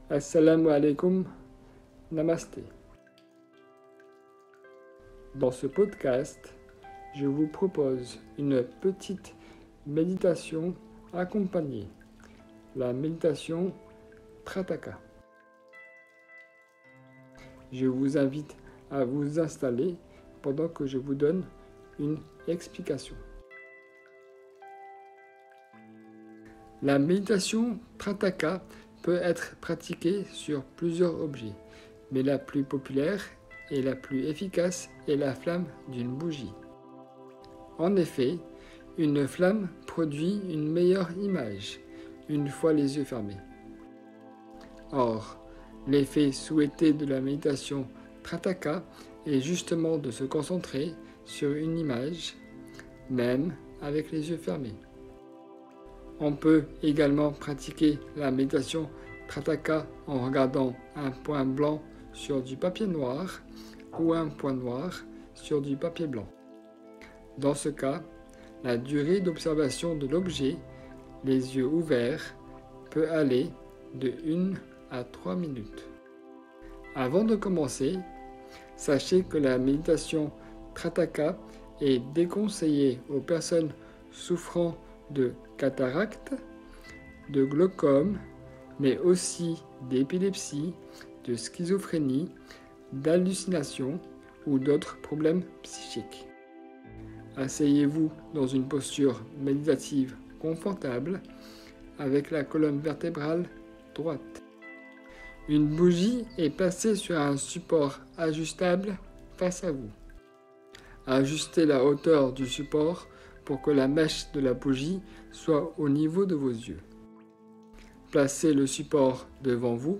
Assalamu alaikum, namasté. Dans ce podcast, je vous propose une petite méditation accompagnée, la méditation Trataka. Je vous invite à vous installer pendant que je vous donne une explication. La méditation Trataka peut être pratiquée sur plusieurs objets, mais la plus populaire et la plus efficace est la flamme d'une bougie. En effet, une flamme produit une meilleure image une fois les yeux fermés. Or, l'effet souhaité de la méditation Trataka est justement de se concentrer sur une image, même avec les yeux fermés. On peut également pratiquer la méditation Trataka en regardant un point blanc sur du papier noir ou un point noir sur du papier blanc. Dans ce cas, la durée d'observation de l'objet, les yeux ouverts, peut aller de 1 à 3 minutes. Avant de commencer, sachez que la méditation Trataka est déconseillée aux personnes souffrant de cataracte, de glaucome, mais aussi d'épilepsie, de schizophrénie, d'hallucination ou d'autres problèmes psychiques. Asseyez-vous dans une posture méditative confortable avec la colonne vertébrale droite. Une bougie est placée sur un support ajustable face à vous. Ajustez la hauteur du support pour que la mèche de la bougie soit au niveau de vos yeux. Placez le support devant vous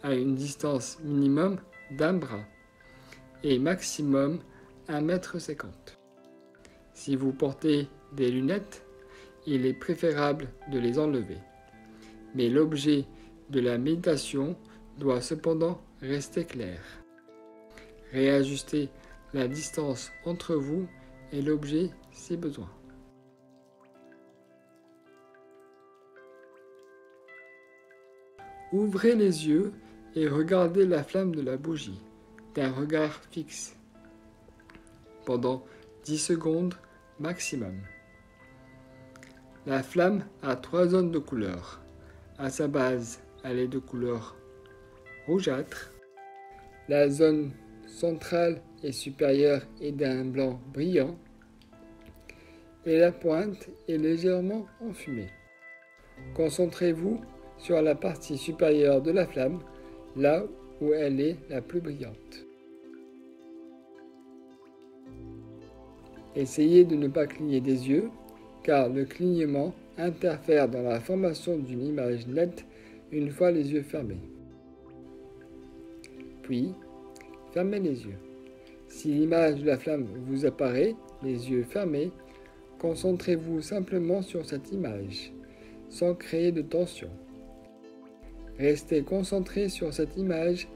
à une distance minimum d'1 bras et maximum 1,50 m. Si vous portez des lunettes, il est préférable de les enlever. Mais l'objet de la méditation doit cependant rester clair. Réajustez la distance entre vous et l'objet si besoin. Ouvrez les yeux et regardez la flamme de la bougie d'un regard fixe pendant 10 secondes maximum. La flamme a 3 zones de couleur. À sa base, elle est de couleur rougeâtre. La zone centrale et supérieure est d'un blanc brillant et la pointe est légèrement enfumée. Concentrez-vous sur la partie supérieure de la flamme, là où elle est la plus brillante. Essayez de ne pas cligner des yeux, car le clignement interfère dans la formation d'une image nette une fois les yeux fermés. Puis, fermez les yeux. Si l'image de la flamme vous apparaît, les yeux fermés, concentrez-vous simplement sur cette image, sans créer de tension. Restez concentré sur cette image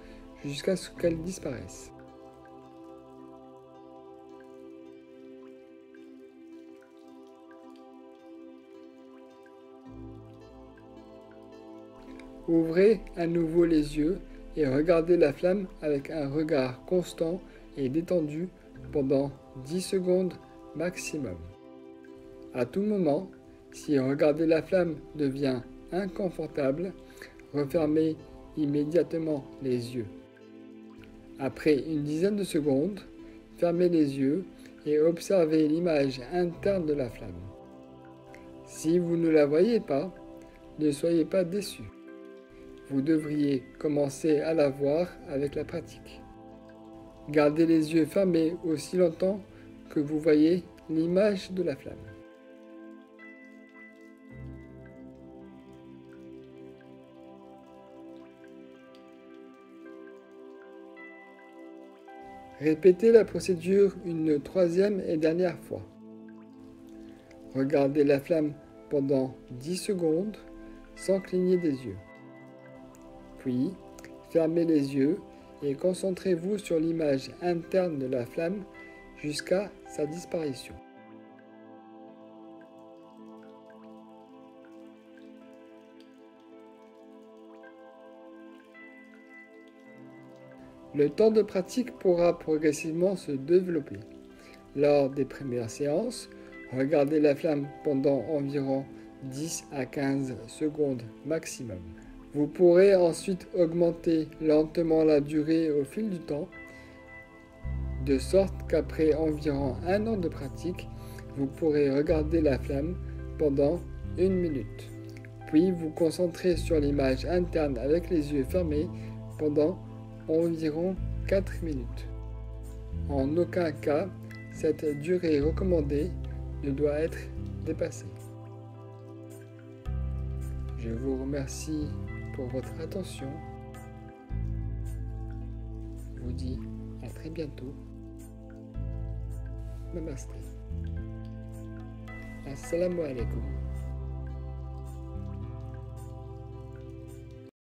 jusqu'à ce qu'elle disparaisse. Ouvrez à nouveau les yeux et regardez la flamme avec un regard constant et détendu pendant 10 secondes maximum. À tout moment, si regarder la flamme devient inconfortable, refermez immédiatement les yeux. Après une dizaine de secondes, fermez les yeux et observez l'image interne de la flamme. Si vous ne la voyez pas, ne soyez pas déçus. Vous devriez commencer à la voir avec la pratique. Gardez les yeux fermés aussi longtemps que vous voyez l'image de la flamme. Répétez la procédure une 3e et dernière fois. Regardez la flamme pendant 10 secondes sans cligner des yeux. Puis, fermez les yeux et concentrez-vous sur l'image interne de la flamme jusqu'à sa disparition. Le temps de pratique pourra progressivement se développer. Lors des premières séances, regardez la flamme pendant environ 10 à 15 secondes maximum. Vous pourrez ensuite augmenter lentement la durée au fil du temps, de sorte qu'après environ 1 an de pratique, vous pourrez regarder la flamme pendant 1 minute. Puis vous concentrer sur l'image interne avec les yeux fermés pendant environ 4 minutes. En aucun cas, cette durée recommandée ne doit être dépassée. Je vous remercie pour votre attention. Je vous dis à très bientôt. Namaste. Assalamu alaikum.